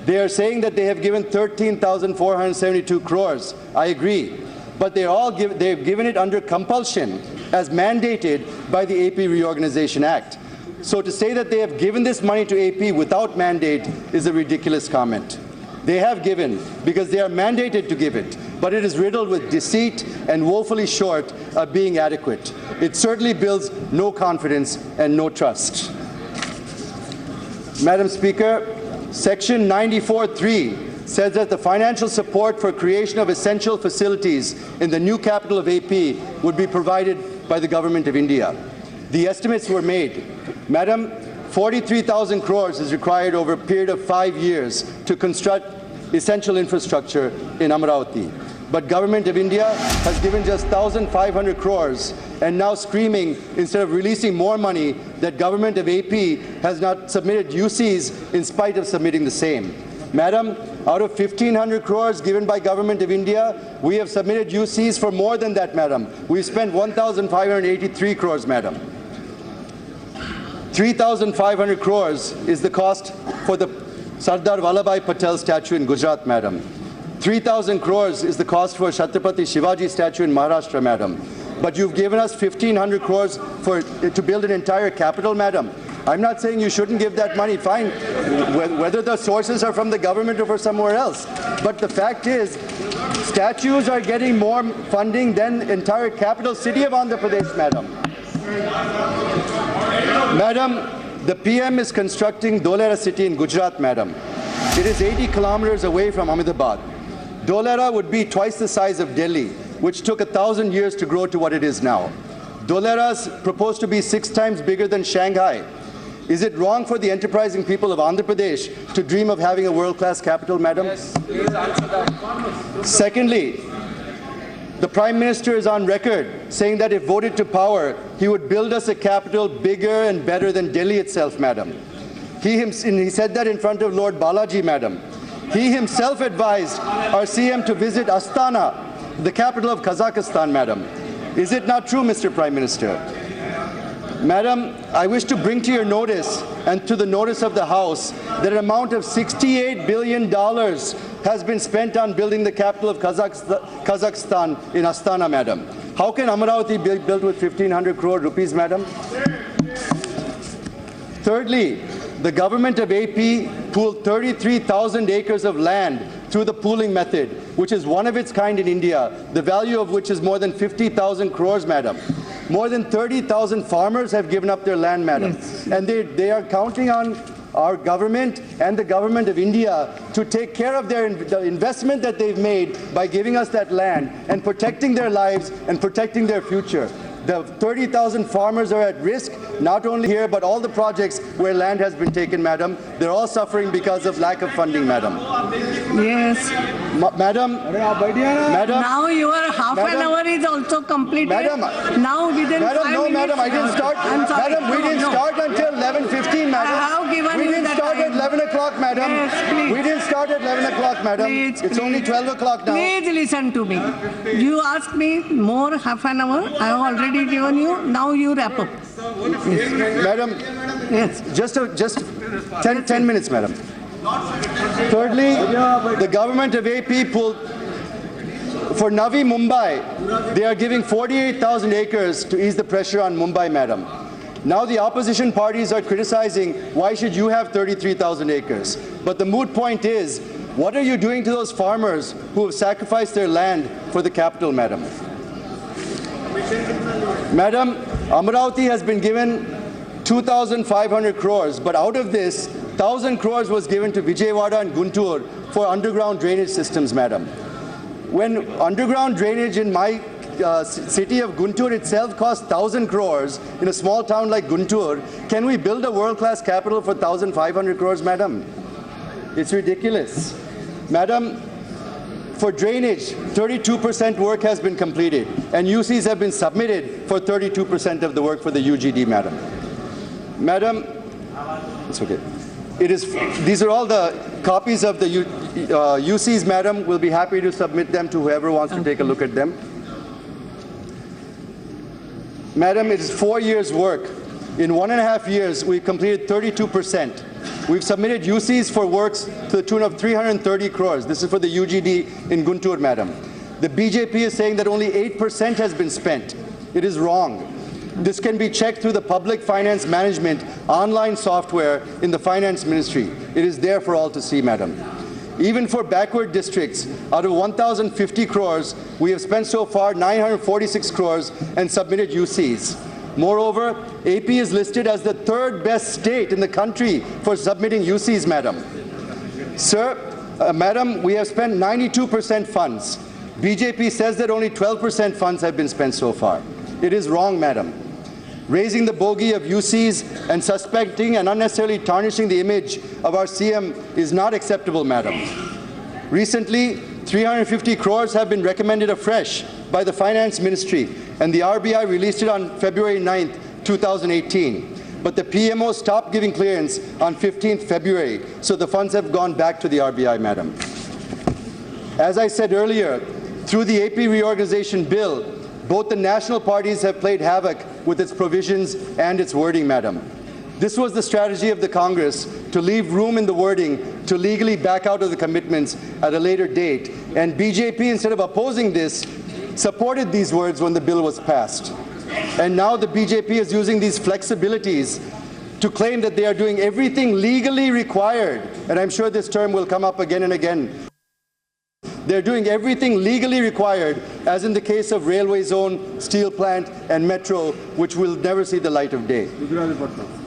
they are saying that they have given 13,472 crores. I agree. But they've given it under compulsion as mandated by the AP Reorganization Act. So to say that they have given this money to AP without mandate is a ridiculous comment. They have given because they are mandated to give it, but it is riddled with deceit and woefully short of being adequate. It certainly builds no confidence and no trust. Madam Speaker, Section 94(3) says that the financial support for creation of essential facilities in the new capital of AP would be provided by the Government of India. The estimates were made. Madam, 43,000 crores is required over a period of 5 years to construct essential infrastructure in Amaravati. But Government of India has given just 1,500 crores and now screaming, instead of releasing more money, that Government of AP has not submitted UCs in spite of submitting the same. Madam, out of 1,500 crores given by Government of India, we have submitted UCs for more than that, Madam. We've spent 1,583 crores, Madam. 3,500 crores is the cost for the Sardar Vallabhbhai Patel statue in Gujarat, Madam. 3,000 crores is the cost for Chhatrapati Shivaji statue in Maharashtra, Madam. But you've given us 1,500 crores to build an entire capital, Madam. I'm not saying you shouldn't give that money, fine, whether the sources are from the government or from somewhere else. But the fact is, statues are getting more funding than the entire capital city of Andhra Pradesh, Madam. Madam, the PM is constructing Dholera city in Gujarat, Madam. It is 80 kilometers away from Ahmedabad. Dholera would be twice the size of Delhi, which took 1,000 years to grow to what it is now. Dholera is proposed to be 6 times bigger than Shanghai. Is it wrong for the enterprising people of Andhra Pradesh to dream of having a world-class capital, Madam? Yes, please answer that. Secondly, the Prime Minister is on record saying that if voted to power, he would build us a capital bigger and better than Delhi itself, Madam. He said that in front of Lord Balaji, Madam. He himself advised our CM to visit Astana, the capital of Kazakhstan, Madam. Is it not true, Mr. Prime Minister? Madam, I wish to bring to your notice and to the notice of the House that an amount of $68 billion has been spent on building the capital of Kazakhstan in Astana, Madam. How can Amaravati be built with 1,500 crore rupees, Madam? Thirdly, the Government of AP pooled 33,000 acres of land through the pooling method, which is one of its kind in India, the value of which is more than 50,000 crores, Madam. More than 30,000 farmers have given up their land, Madam. Yes. And they are counting on our government and the Government of India to take care of the investment that they've made by giving us that land and protecting their lives and protecting their future. The 30,000 farmers are at risk, not only here, but all the projects where land has been taken, Madam. They're all suffering because of lack of funding, Madam. Yes. Madam. Now your half an hour is also completed. Madam. Now within 5 minutes. Madam, I didn't start. I'm sorry. Madam, we didn't start until 11:15, Madam. I have given we you didn't that start time. at 11 o'clock, Madam. Yes, please. We didn't start at 11 o'clock, Madam. Please, it's only 12 o'clock now. Please listen to me. You asked me more half an hour. I have already given you. Now you wrap up. Yes. Madam, yes. just 10 minutes, Madam. Thirdly, the Government of AP pulled, for Navi Mumbai, they are giving 48,000 acres to ease the pressure on Mumbai, Madam. Now the opposition parties are criticizing, why should you have 33,000 acres? But the moot point is, what are you doing to those farmers who have sacrificed their land for the capital, Madam? Madam, Amaravati has been given 2,500 crores, but out of this, 1,000 crores was given to Vijayawada and Guntur for underground drainage systems, Madam. When underground drainage in my city of Guntur itself costs 1,000 crores in a small town like Guntur, can we build a world-class capital for 1,500 crores, Madam? It's ridiculous. Madam, for drainage, 32% work has been completed, and UCs have been submitted for 32% of the work for the UGD, Madam. Madam, it's okay. These are all the copies of the UCs, madam, we'll be happy to submit them to whoever wants to take a look at them. Madam, it is 4 years' work. In 1.5 years, we've completed 32%. We've submitted UCs for works to the tune of 330 crores. This is for the UGD in Guntur, madam. The BJP is saying that only 8% has been spent. It is wrong. This can be checked through the Public Finance Management online software in the Finance Ministry. It is there for all to see, madam. Even for backward districts, out of 1,050 crores, we have spent so far 946 crores and submitted UCs. Moreover, AP is listed as the third best state in the country for submitting UCs, madam. Sir, madam, we have spent 92% funds. BJP says that only 12% funds have been spent so far. It is wrong, madam. Raising the bogey of UCs and suspecting and unnecessarily tarnishing the image of our CM is not acceptable, madam. Recently, 350 crores have been recommended afresh by the Finance Ministry, and the RBI released it on February 9th, 2018. But the PMO stopped giving clearance on 15th February, so the funds have gone back to the RBI, madam. As I said earlier, through the AP reorganization bill, both the national parties have played havoc with its provisions and its wording, madam. This was the strategy of the Congress, to leave room in the wording to legally back out of the commitments at a later date. And BJP, instead of opposing this, supported these words when the bill was passed. And now the BJP is using these flexibilities to claim that they are doing everything legally required. And I'm sure this term will come up again and again. They're doing everything legally required, as in the case of railway zone, steel plant, and metro, which will never see the light of day.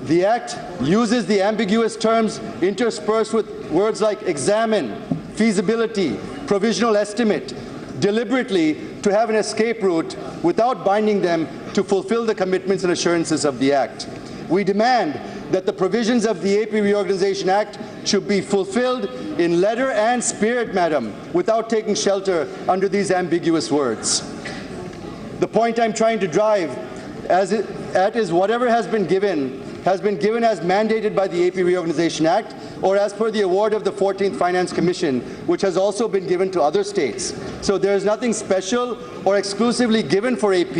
The Act uses the ambiguous terms interspersed with words like examine, feasibility, provisional estimate, deliberately to have an escape route without binding them to fulfill the commitments and assurances of the Act. We demand that the provisions of the AP Reorganization Act should be fulfilled in letter and spirit, madam, without taking shelter under these ambiguous words. The point I'm trying to drive at is whatever has been given as mandated by the AP Reorganization Act or as per the award of the 14th Finance Commission, which has also been given to other states. So there is nothing special or exclusively given for AP.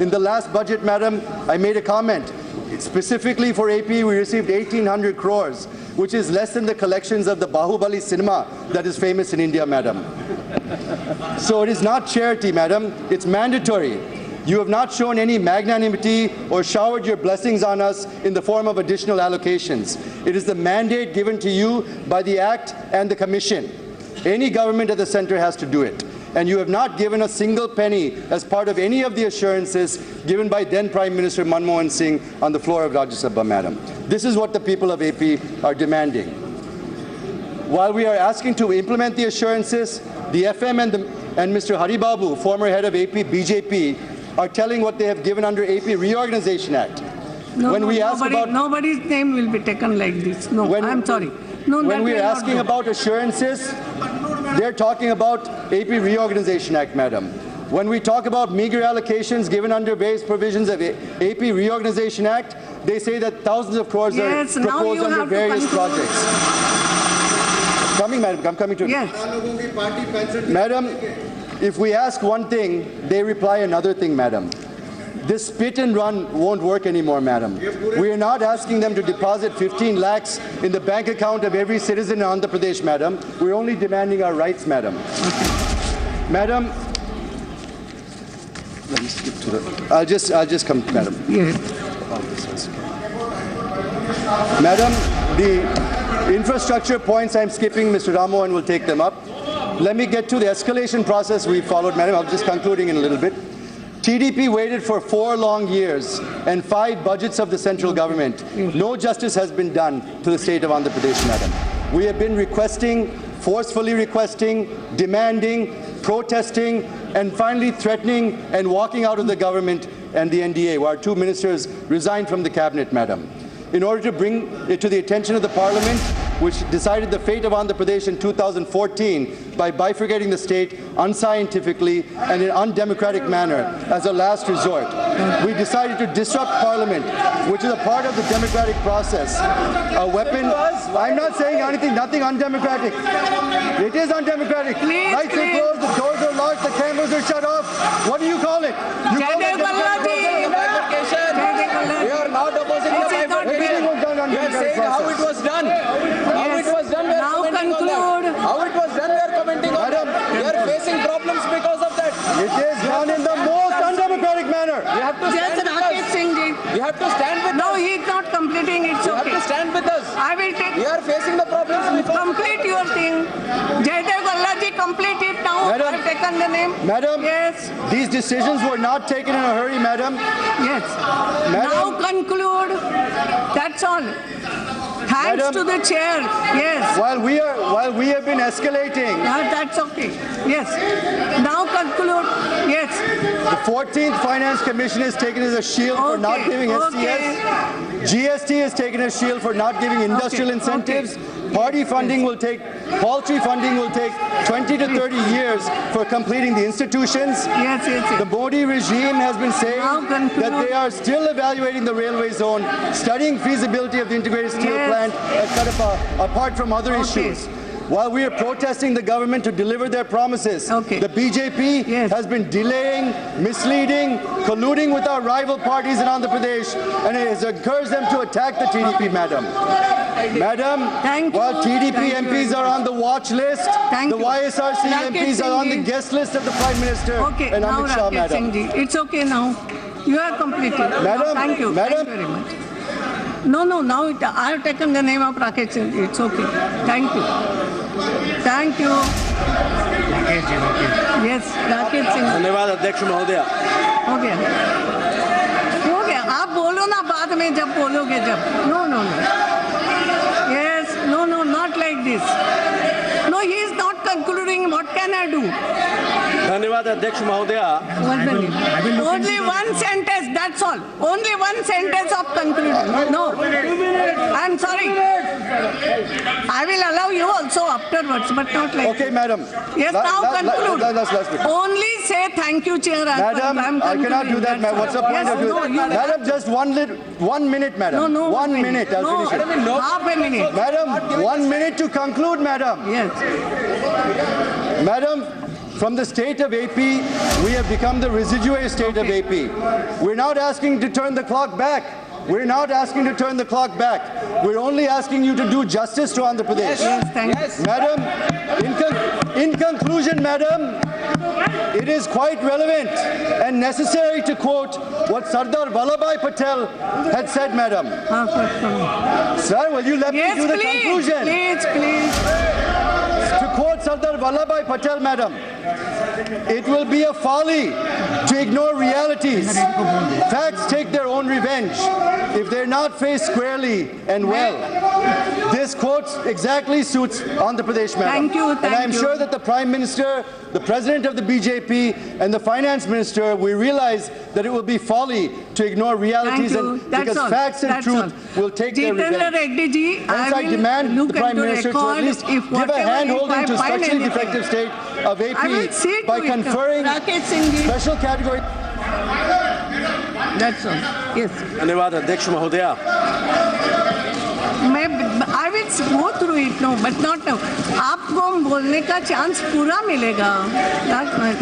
In the last budget, madam, I made a comment. Specifically for AP, we received 1,800 crores, which is less than the collections of the Bahubali cinema that is famous in India, madam. So it is not charity, madam. It's mandatory. You have not shown any magnanimity or showered your blessings on us in the form of additional allocations. It is the mandate given to you by the Act and the Commission. Any government at the center has to do it. And you have not given a single penny as part of any of the assurances given by then Prime Minister Manmohan Singh on the floor of Rajya Sabha, madam. This is what the people of AP are demanding. While we are asking to implement the assurances, the FM and Mr. Haribabu, former head of AP BJP, are telling what they have given under AP Reorganization Act. Nobody's name will be taken like this. No, I'm sorry. No, when we are asking about assurances, they're talking about AP Reorganization Act, madam. When we talk about meager allocations given under various provisions of AP Reorganization Act, they say that thousands of crores are proposed under various projects. Madam, I'm coming to it. Yes. Madam, if we ask one thing, they reply another thing, madam. This spit and run won't work anymore, madam. We are not asking them to deposit 15 lakhs in the bank account of every citizen in Andhra Pradesh, madam. We're only demanding our rights, madam. Madam, let me skip to the. I'll just come, madam. Yes. Madam, the infrastructure points I'm skipping, Mr. Ramohan will take them up. Let me get to the escalation process we followed, madam. I'm just concluding in a little bit. TDP waited for 4 long years and 5 budgets of the central government. No justice has been done to the state of Andhra Pradesh, madam. We have been requesting, forcefully requesting, demanding, protesting, and finally threatening and walking out of the government and the NDA, where our 2 ministers resigned from the cabinet, madam. In order to bring it to the attention of the parliament, which decided the fate of Andhra Pradesh in 2014 by bifurcating the state unscientifically and in an undemocratic manner as a last resort. We decided to disrupt Parliament, which is a part of the democratic process. A weapon. I'm not saying nothing undemocratic. It is undemocratic. Lights are closed, the doors are locked, the cameras are shut off. What do you call it? You call it bifurcation. We are not opposing the bifurcation. We are saying how it was done. How it was done, we are commenting on that. How it was done, we are commenting on that. We are facing problems because of that. It is done in the most undemocratic manner. You have to stand with us. You have to stand with us. No, he is not completing. It's You okay. have to stand with us. I will take. We are facing the problems before. Complete your thing. Jayadev Galla ji, complete it now. Madam, I've taken the name. Madam, Yes. these decisions were not taken in a hurry, madam. Yes. Madam, Now conclude. That's all. Thanks Madam, to the chair. Yes. while we have been escalating, That's okay. Yes. Now conclude. Yes. the 14th Finance Commission is taken as a shield for not giving SCS. GST is taken as shield for not giving industrial incentives. Party funding will take, paltry funding will take 20 to 30 years for completing the institutions. Yes. The Modi regime has been saying Now conclude. that they are still evaluating the railway zone, studying feasibility of the integrated steel Yes. plant at Kadapa, apart from other issues. While we are protesting the government to deliver their promises, the BJP Yes. has been delaying, misleading, colluding with our rival parties in Andhra Pradesh, and it has encouraged them to attack the TDP, madam. Madam, Thank you. while TDP Thank you MPs are on the watch list, Thank the you. YSRC Rakesh MPs are on the Singh ji. guest list of the Prime Minister Okay. and Now Amit Shah, Rakesh Singh madam. ji. It's okay now. You are completed. Madam, Thank you. madam. Thank you very much. No. Now I have taken the name of Rakesh Singh ji. It's okay. Thank you. Thank you. Yes, Rakesh Singh. धन्यवाद अध्यक्ष महोदय. हो गया. आप बोलो ना बाद में जब बोलोगे जब. No. Yes. No. Not like this. No, he is not concluding. What can I do? धन्यवाद अध्यक्ष महोदय. What's the name? Only one sentence, that's all. Only one sentence of conclusion. No. I'm sorry. I will allow you also afterwards, but not like Okay, madam. Yes, now conclude. Let's Only say thank you, Chair. Madam, I cannot do that, madam. What's the point of doing that? Madam, just 1 minute, madam. No. 1 minute, I'll finish it. No, half a minute. Madam, 1 minute to conclude, madam. Yes. Madam, from the state of AP, we have become the residuary state of AP. We're not asking to turn the clock back. We're not asking to turn the clock back. We're only asking you to do justice to Andhra Pradesh. Yes, thank you. Madam, in conclusion, madam, it is quite relevant and necessary to quote what Sardar Vallabhbhai Patel had said, madam. Sir, will you let me Yes, do the please. conclusion? Please. To quote Sardar Vallabhbhai Patel, madam, it will be a folly to ignore realities. Facts take their own revenge if they're not faced squarely and well. This quote exactly suits Andhra Pradesh, madam. Thank you. And I'm sure that the Prime Minister, the President of the BJP, and the Finance Minister, we realize that it will be folly to ignore realities, and because facts and truth will take their revenge. Reddy ji, Hence, I demand the Prime Minister to at least give a hand-holding to structurally defective state of AP by conferring special category. That's all. Yes. धन्यवाद अध्यक्ष महोदय. I will go through it now, but not now. आपको बोलने का chance पूरा मिलेगा.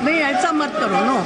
नहीं ऐसा मत करो, no.